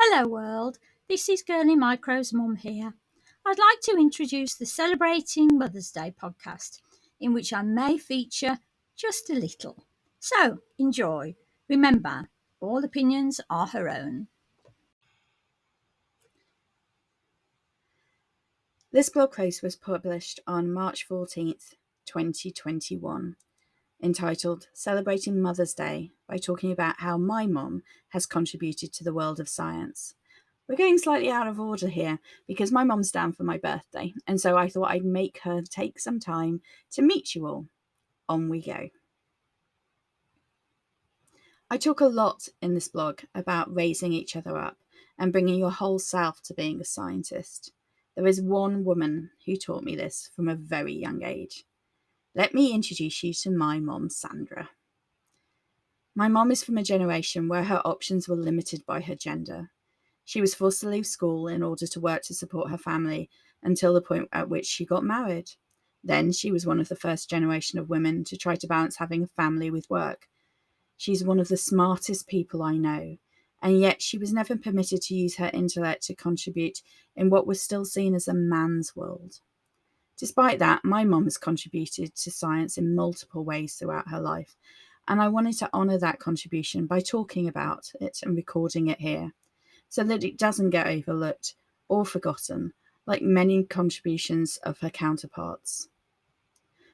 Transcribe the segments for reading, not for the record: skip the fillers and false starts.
Hello world, this is Girly Micro's mum here. I'd like to introduce the Celebrating Mother's Day podcast, in which I may feature just a little. So enjoy. Remember, all opinions are her own. This blog post was published on March 14th, 2021, entitled Celebrating Mother's Day by talking about how my mum has contributed to the world of science. We're going slightly out of order here because my mum's down for my birthday, and so I thought I'd make her take some time to meet you all. On we go. I talk a lot in this blog about raising each other up and bringing your whole self to being a scientist. There is one woman who taught me this from a very young age. Let me introduce you to my mom, Sandra. My mom is from a generation where her options were limited by her gender. She was forced to leave school in order to work to support her family until the point at which she got married. Then she was one of the first generation of women to try to balance having a family with work. She's one of the smartest people I know, and yet she was never permitted to use her intellect to contribute in what was still seen as a man's world. Despite that, my mum has contributed to science in multiple ways throughout her life, and I wanted to honour that contribution by talking about it and recording it here, so that it doesn't get overlooked or forgotten, like many contributions of her counterparts.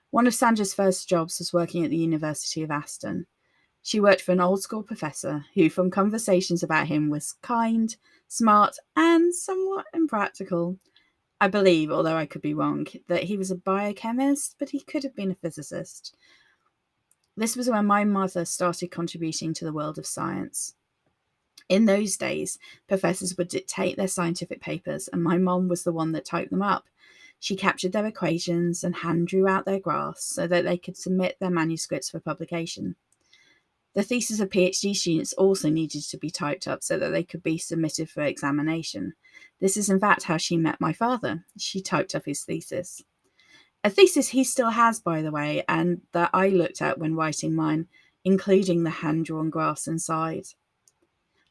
One of Sandra's first jobs was working at the University of Aston. She worked for an old school professor who, from conversations about him, was kind, smart, and somewhat impractical. I believe, although I could be wrong, that he was a biochemist, but he could have been a physicist. This was when my mother started contributing to the world of science. In those days, professors would dictate their scientific papers, and my mom was the one that typed them up. She captured their equations and hand drew out their graphs so that they could submit their manuscripts for publication. The theses of PhD students also needed to be typed up so that they could be submitted for examination. This is in fact how she met my father. She typed up his thesis. A thesis he still has, by the way, and that I looked at when writing mine, including the hand-drawn graphs inside.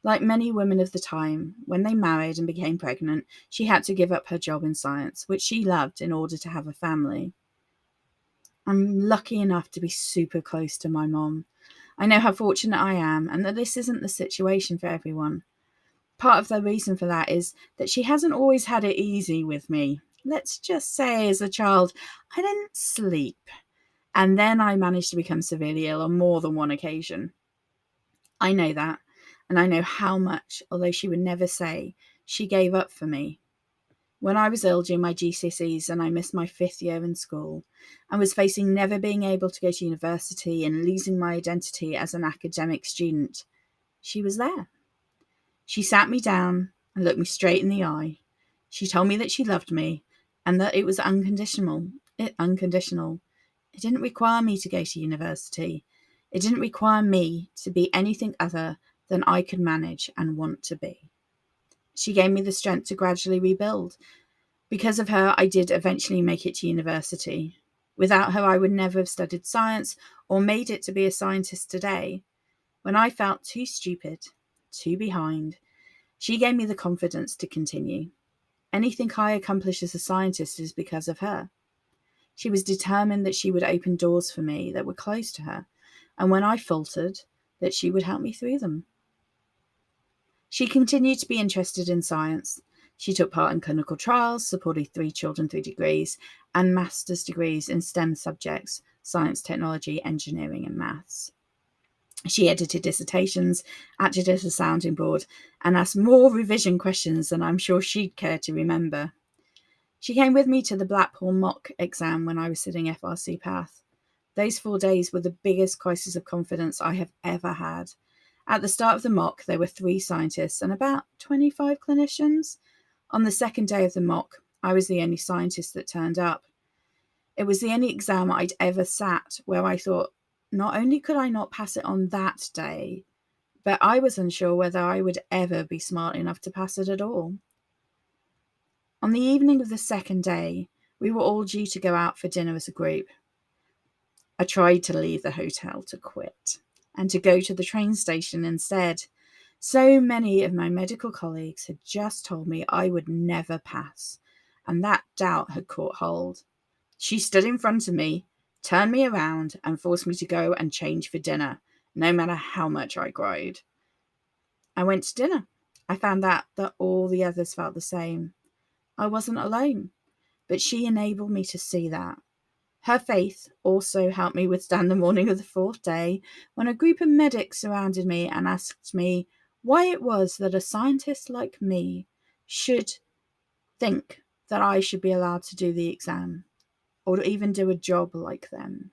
Like many women of the time, when they married and became pregnant, she had to give up her job in science, which she loved, in order to have a family. I'm lucky enough to be super close to my mom. I know how fortunate I am, and that this isn't the situation for everyone. Part of the reason for that is that she hasn't always had it easy with me. Let's just say as a child, I didn't sleep, and then I managed to become severely ill on more than one occasion. I know that, and I know how much, although she would never say, she gave up for me. When I was ill during my GCSEs and I missed my 5th year in school, and was facing never being able to go to university and losing my identity as an academic student, she was there. She sat me down and looked me straight in the eye. She told me that she loved me and that it was unconditional. It didn't require me to go to university. It didn't require me to be anything other than I could manage and want to be. She gave me the strength to gradually rebuild. Because of her, I did eventually make it to university. Without her, I would never have studied science or made it to be a scientist today. When I felt too stupid, too behind, she gave me the confidence to continue. Anything I accomplish as a scientist is because of her. She was determined that she would open doors for me that were closed to her, and when I faltered, that she would help me through them. She continued to be interested in science. She took part in clinical trials, supported 3 children through degrees, and master's degrees in STEM subjects: science, technology, engineering, and maths. She edited dissertations, acted as a sounding board, and asked more revision questions than I'm sure she'd care to remember. She came with me to the Blackpool mock exam when I was sitting FRC Path. Those 4 days were the biggest crisis of confidence I have ever had. At the start of the mock, there were 3 scientists and about 25 clinicians. On the second day of the mock, I was the only scientist that turned up. It was the only exam I'd ever sat where I thought, not only could I not pass it on that day, but I was unsure whether I would ever be smart enough to pass it at all. On the evening of the second day, we were all due to go out for dinner as a group. I tried to leave the hotel to quit and to go to the train station instead, So many of my medical colleagues had just told me I would never pass, and that doubt had caught hold. She stood in front of me, turned me around, and forced me to go and change for dinner, no matter how much I cried. I went to dinner. I found out that all the others felt the same. I wasn't alone, but she enabled me to see that. Her faith also helped me withstand the morning of the fourth day when a group of medics surrounded me and asked me why it was that a scientist like me should think that I should be allowed to do the exam or even do a job like them.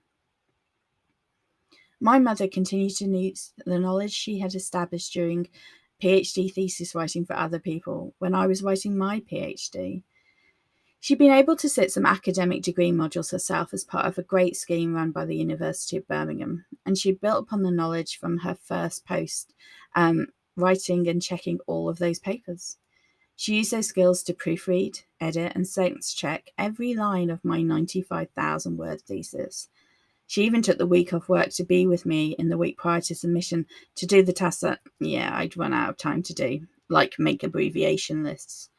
My mother continued to use the knowledge she had established during PhD thesis writing for other people when I was writing my PhD. She'd been able to sit some academic degree modules herself as part of a great scheme run by the University of Birmingham, and she built upon the knowledge from her first post, writing and checking all of those papers. She used those skills to proofread, edit, and sense check every line of my 95,000 word thesis. She even took the week off work to be with me in the week prior to submission to do the tasks that, I'd run out of time to do, like make abbreviation lists.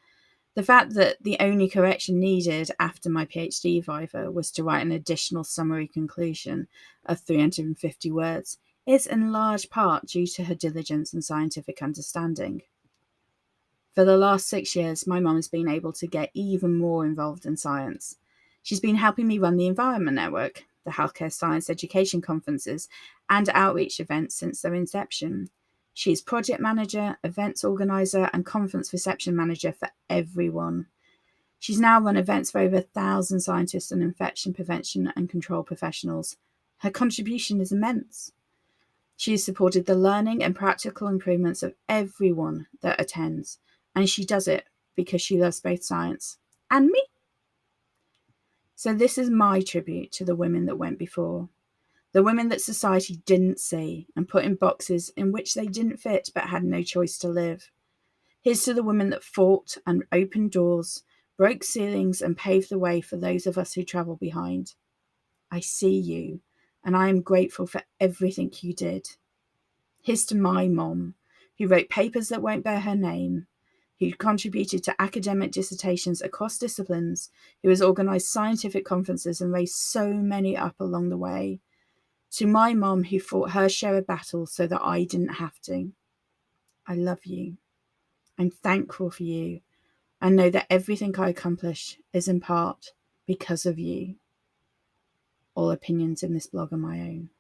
The fact that the only correction needed after my PhD viva was to write an additional summary conclusion of 350 words is in large part due to her diligence and scientific understanding. For the last 6 years, my mum has been able to get even more involved in science. She's been helping me run the Environment Network, the Healthcare Science Education Conferences, and outreach events since their inception. She's project manager, events organizer, and conference reception manager for everyone. She's now run events for over 1,000 scientists and infection prevention and control professionals. Her contribution is immense. She has supported the learning and practical improvements of everyone that attends, and she does it because she loves both science and me. So this is my tribute to the women that went before. The women that society didn't see and put in boxes in which they didn't fit but had no choice to live. Here's to the women that fought and opened doors, broke ceilings, and paved the way for those of us who travel behind. I see you, and I am grateful for everything you did. Here's to my mom, who wrote papers that won't bear her name, who contributed to academic dissertations across disciplines, who has organised scientific conferences and raised so many up along the way. To my mom, who fought her share of battles so that I didn't have to. I love you. I'm thankful for you, and know that everything I accomplish is in part because of you. All opinions in this blog are my own.